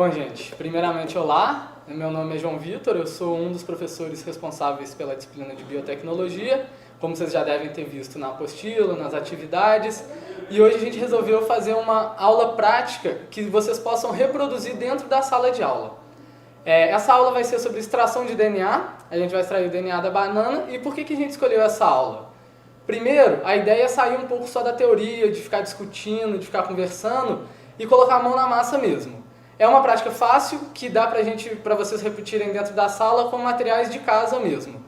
Bom, gente, primeiramente, olá, meu nome é João Vitor, eu sou um dos professores responsáveis pela disciplina de biotecnologia, como vocês já devem ter visto na apostila, nas atividades, e hoje a gente resolveu fazer uma aula prática que vocês possam reproduzir dentro da sala de aula. Essa aula vai ser sobre extração de DNA, a gente vai extrair o DNA da banana, e por que a gente escolheu essa aula? Primeiro, a ideia é sair um pouco só da teoria, de ficar discutindo, de ficar conversando, e colocar a mão na massa mesmo. É uma prática fácil que dá para vocês repetirem dentro da sala com materiais de casa mesmo.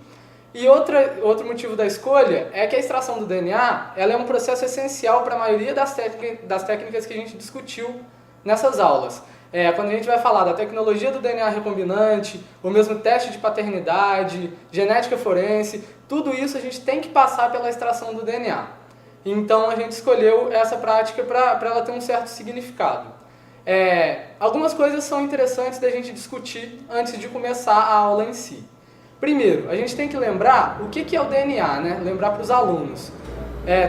E outro motivo da escolha é que a extração do DNA ela é um processo essencial para a maioria das técnicas que a gente discutiu nessas aulas. Quando a gente vai falar da tecnologia do DNA recombinante, o mesmo teste de paternidade, genética forense, tudo isso a gente tem que passar pela extração do DNA. Então a gente escolheu essa prática para ela ter um certo significado. Algumas coisas são interessantes da gente discutir antes de começar a aula em si. Primeiro, a gente tem que lembrar o que é o DNA, né? Lembrar para os alunos.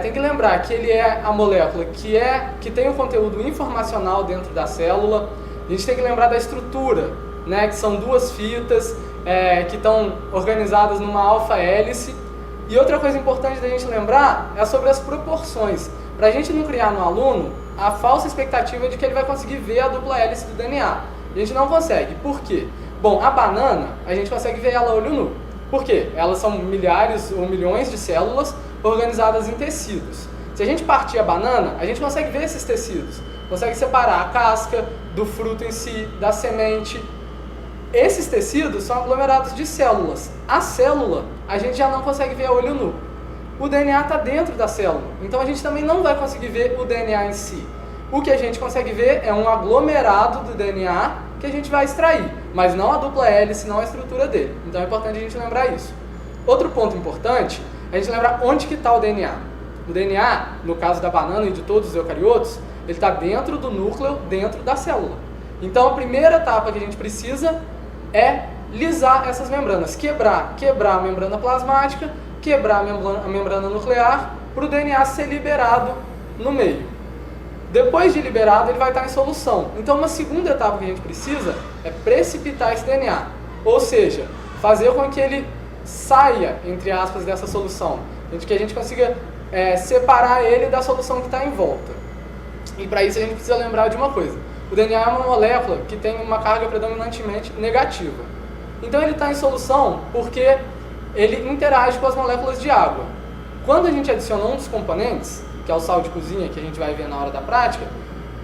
Tem que lembrar que ele é a molécula que tem o conteúdo informacional dentro da célula. A gente tem que lembrar da estrutura, né? Que são duas fitas que estão organizadas numa alfa-hélice. E outra coisa importante da gente lembrar é sobre as proporções. Para a gente não criar no aluno a falsa expectativa de que ele vai conseguir ver a dupla hélice do DNA. A gente não consegue. Por quê? Bom, a banana, a gente consegue ver ela a olho nu. Por quê? Elas são milhares ou milhões de células organizadas em tecidos. Se a gente partir a banana, a gente consegue ver esses tecidos. Consegue separar a casca do fruto em si, da semente. Esses tecidos são aglomerados de células. A célula, a gente já não consegue ver a olho nu. O DNA está dentro da célula, então a gente também não vai conseguir ver o DNA em si. O que a gente consegue ver é um aglomerado do DNA que a gente vai extrair, mas não a dupla hélice, não a estrutura dele. Então é importante a gente lembrar isso. Outro ponto importante é a gente lembrar onde que está o DNA. O DNA, no caso da banana e de todos os eucariotos, ele está dentro do núcleo, dentro da célula. Então a primeira etapa que a gente precisa é lisar essas membranas, quebrar a membrana plasmática, quebrar a membrana nuclear para o DNA ser liberado no meio. Depois de liberado, ele vai estar em solução. Então, uma segunda etapa que a gente precisa é precipitar esse DNA. Ou seja, fazer com que ele saia, entre aspas, dessa solução. Que a gente consiga separar ele da solução que está em volta. E para isso a gente precisa lembrar de uma coisa. O DNA é uma molécula que tem uma carga predominantemente negativa. Então ele está em solução porque ele interage com as moléculas de água. Quando a gente adiciona um dos componentes, que é o sal de cozinha, que a gente vai ver na hora da prática,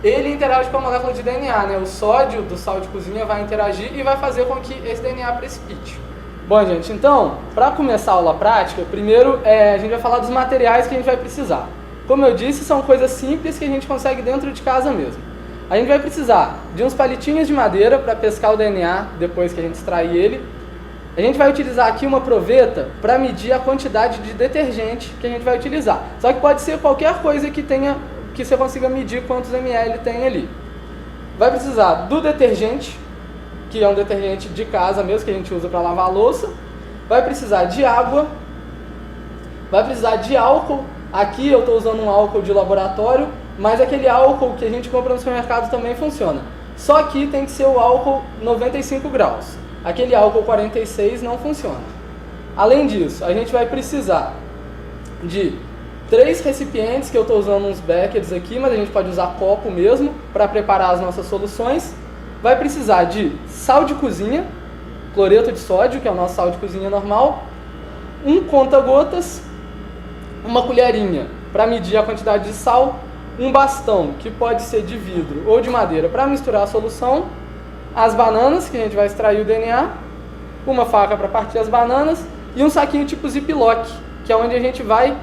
ele interage com a molécula de DNA, né? O sódio do sal de cozinha vai interagir e vai fazer com que esse DNA precipite. Bom, gente, então, para começar a aula prática, primeiro a gente vai falar dos materiais que a gente vai precisar. Como eu disse, são coisas simples que a gente consegue dentro de casa mesmo. A gente vai precisar de uns palitinhos de madeira para pescar o DNA depois que a gente extrair ele. A gente vai utilizar aqui uma proveta para medir a quantidade de detergente que a gente vai utilizar. Só que pode ser qualquer coisa que você consiga medir quantos ml tem ali. Vai precisar do detergente, que é um detergente de casa mesmo, que a gente usa para lavar a louça. Vai precisar de água. Vai precisar de álcool. Aqui eu estou usando um álcool de laboratório, mas aquele álcool que a gente compra no supermercado também funciona. Só que tem que ser o álcool 95 graus. Aquele álcool 46 não funciona. Além disso, a gente vai precisar de 3 recipientes, que eu estou usando uns beckers aqui, mas a gente pode usar copo mesmo para preparar as nossas soluções. Vai precisar de sal de cozinha, cloreto de sódio, que é o nosso sal de cozinha normal, um conta-gotas, uma colherinha para medir a quantidade de sal, um bastão, que pode ser de vidro ou de madeira, para misturar a solução, as bananas, que a gente vai extrair o DNA, uma faca para partir as bananas e um saquinho tipo Ziploc, que é onde a gente vai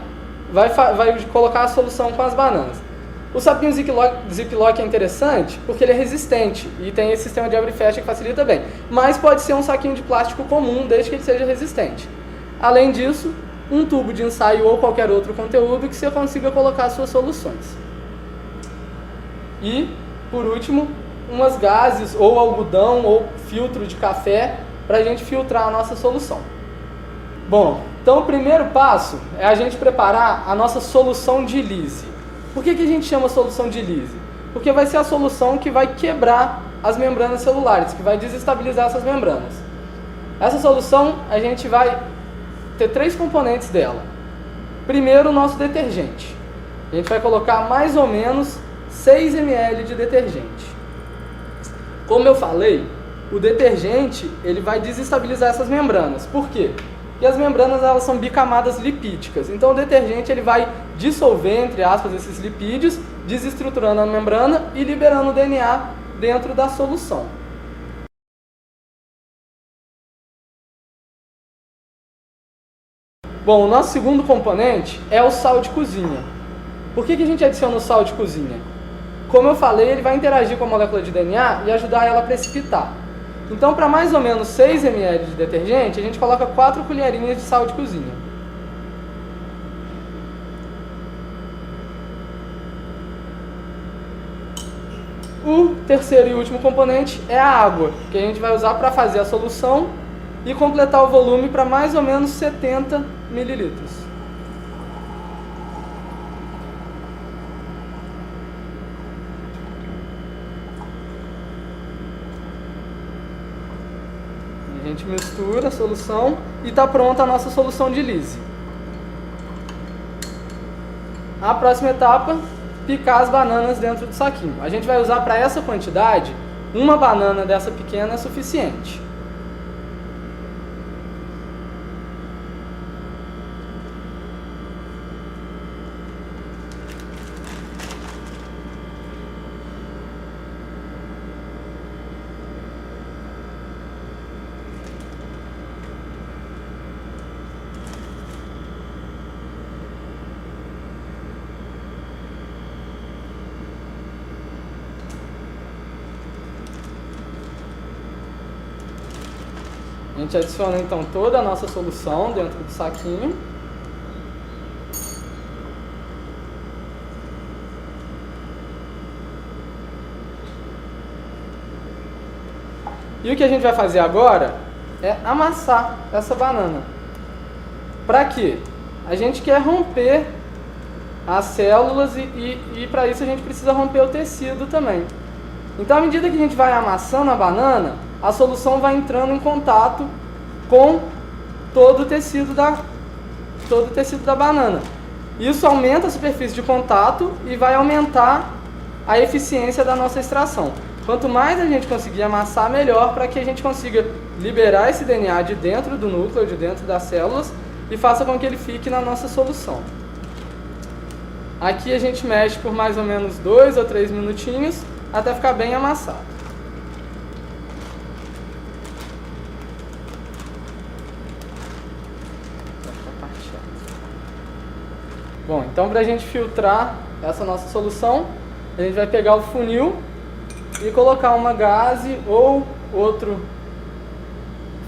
colocar a solução com as bananas. O saquinho Ziploc é interessante porque ele é resistente e tem esse sistema de abre e fecha que facilita bem, mas pode ser um saquinho de plástico comum desde que ele seja resistente. Além disso, um tubo de ensaio ou qualquer outro conteúdo que você consiga colocar as suas soluções. E, por último, umas gases ou algodão ou filtro de café para a gente filtrar a nossa solução. Bom, então o primeiro passo é a gente preparar a nossa solução de Lise. Por que a gente chama solução de Lise? Porque vai ser a solução que vai quebrar as membranas celulares, que vai desestabilizar essas membranas. Essa solução, a gente vai ter 3 componentes dela. Primeiro, o nosso detergente. A gente vai colocar mais ou menos 6 ml de detergente. Como eu falei, o detergente ele vai desestabilizar essas membranas. Por quê? Porque as membranas elas são bicamadas lipídicas. Então o detergente ele vai dissolver, entre aspas, esses lipídios, desestruturando a membrana e liberando o DNA dentro da solução. Bom, o nosso segundo componente é o sal de cozinha. Por que a gente adiciona o sal de cozinha? Como eu falei, ele vai interagir com a molécula de DNA e ajudar ela a precipitar. Então, para mais ou menos 6 ml de detergente, a gente coloca 4 colherinhas de sal de cozinha. O terceiro e último componente é a água, que a gente vai usar para fazer a solução e completar o volume para mais ou menos 70 mililitros. A gente mistura a solução e está pronta a nossa solução de Lise. A próxima etapa, picar as bananas dentro do saquinho. A gente vai usar para essa quantidade, uma banana dessa pequena é suficiente. A gente adiciona então toda a nossa solução dentro do saquinho. E o que a gente vai fazer agora é amassar essa banana. Para quê? A gente quer romper as células e para isso a gente precisa romper o tecido também. Então, à medida que a gente vai amassando a banana, a solução vai entrando em contato com todo o tecido da banana. Isso aumenta a superfície de contato e vai aumentar a eficiência da nossa extração. Quanto mais a gente conseguir amassar, melhor, para que a gente consiga liberar esse DNA de dentro do núcleo, de dentro das células, e faça com que ele fique na nossa solução. Aqui a gente mexe por mais ou menos 2 ou 3 minutinhos, até ficar bem amassado. Bom, então para a gente filtrar essa nossa solução, a gente vai pegar o funil e colocar uma gaze ou outro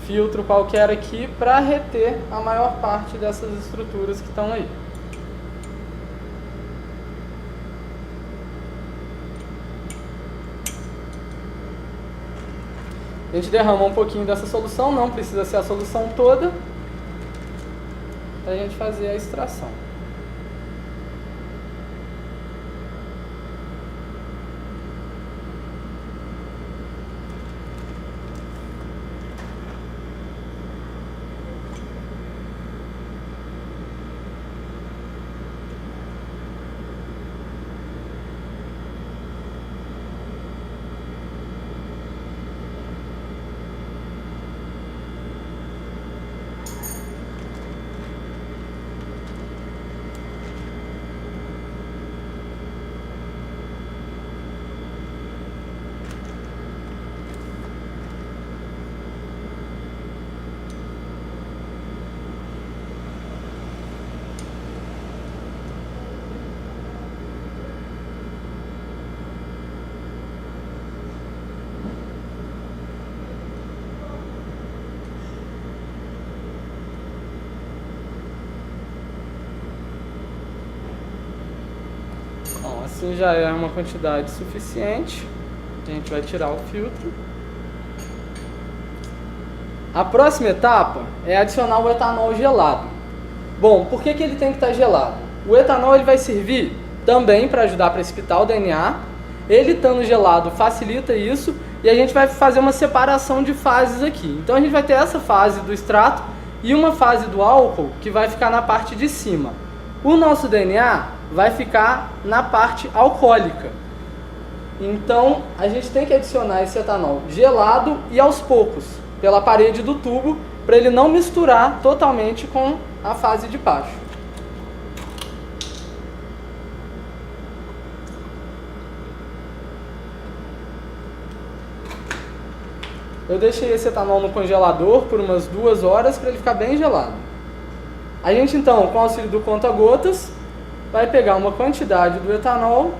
filtro qualquer aqui para reter a maior parte dessas estruturas que estão aí. A gente derrama um pouquinho dessa solução, não precisa ser a solução toda, para a gente fazer a extração. Bom, assim já é uma quantidade suficiente. A gente vai tirar o filtro. A próxima etapa é adicionar o etanol gelado. Bom, por que ele tem que estar gelado? O etanol ele vai servir também para ajudar a precipitar o DNA. Ele estando gelado facilita isso, e a gente vai fazer uma separação de fases aqui. Então a gente vai ter essa fase do extrato e uma fase do álcool que vai ficar na parte de cima. O nosso DNA vai ficar na parte alcoólica. Então a gente tem que adicionar esse etanol gelado e aos poucos, pela parede do tubo, para ele não misturar totalmente com a fase de baixo. Eu deixei esse etanol no congelador por umas 2 horas para ele ficar bem gelado. A gente então, com o auxílio do conta-gotas, vai pegar uma quantidade do etanol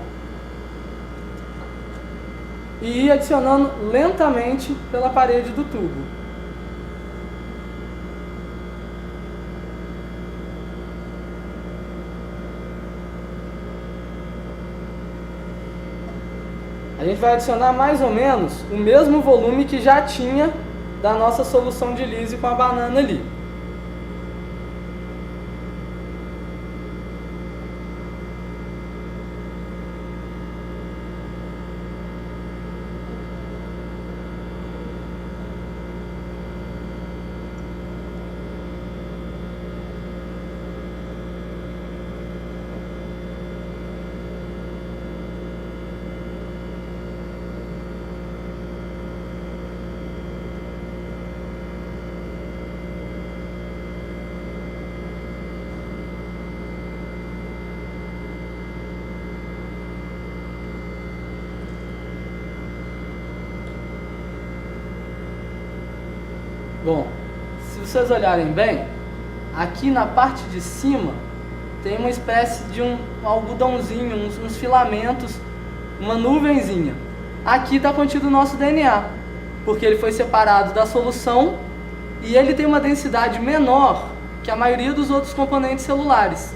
e ir adicionando lentamente pela parede do tubo. A gente vai adicionar mais ou menos o mesmo volume que já tinha da nossa solução de lise com a banana ali. Bom, se vocês olharem bem, aqui na parte de cima tem uma espécie de um algodãozinho, uns filamentos, uma nuvenzinha. Aqui está contido o nosso DNA, porque ele foi separado da solução e ele tem uma densidade menor que a maioria dos outros componentes celulares.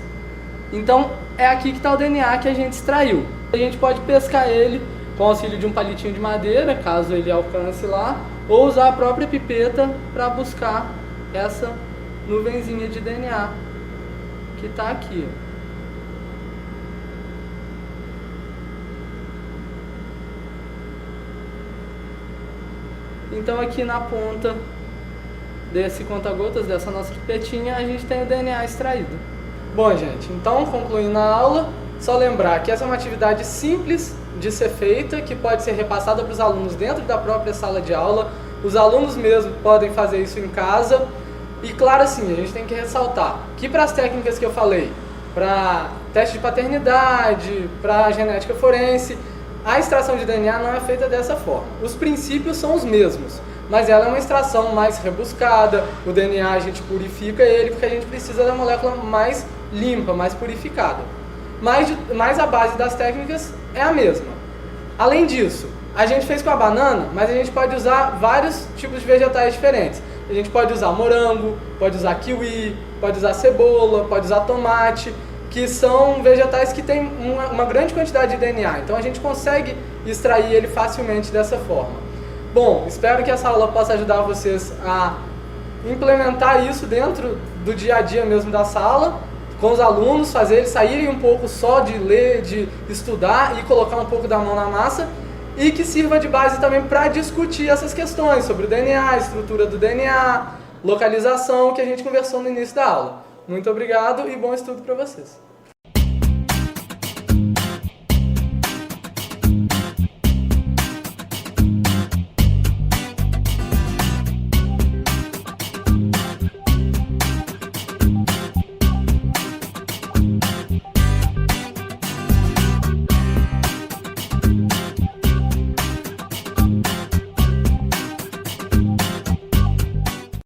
Então é aqui que está o DNA que a gente extraiu. A gente pode pescar ele com o auxílio de um palitinho de madeira, caso ele alcance lá, ou usar a própria pipeta para buscar essa nuvenzinha de DNA que está aqui. Então aqui na ponta desse conta-gotas, dessa nossa pipetinha, a gente tem o DNA extraído. Bom, gente, então concluindo a aula, só lembrar que essa é uma atividade simples de ser feita, que pode ser repassada para os alunos dentro da própria sala de aula. Os alunos mesmo podem fazer isso em casa. E claro, assim, a gente tem que ressaltar que para as técnicas que eu falei, para teste de paternidade, para genética forense, a extração de DNA não é feita dessa forma. Os princípios são os mesmos, mas ela é uma extração mais rebuscada. O DNA a gente purifica ele porque a gente precisa da molécula mais limpa, mais purificada. Mas a base das técnicas é a mesma. Além disso, a gente fez com a banana, mas a gente pode usar vários tipos de vegetais diferentes. A gente pode usar morango, pode usar kiwi, pode usar cebola, pode usar tomate, que são vegetais que têm uma grande quantidade de DNA. Então a gente consegue extrair ele facilmente dessa forma. Bom, espero que essa aula possa ajudar vocês a implementar isso dentro do dia a dia mesmo da sala, com os alunos, fazer eles saírem um pouco só de ler, de estudar e colocar um pouco da mão na massa, e que sirva de base também para discutir essas questões sobre o DNA, a estrutura do DNA, localização, que a gente conversou no início da aula. Muito obrigado e bom estudo para vocês.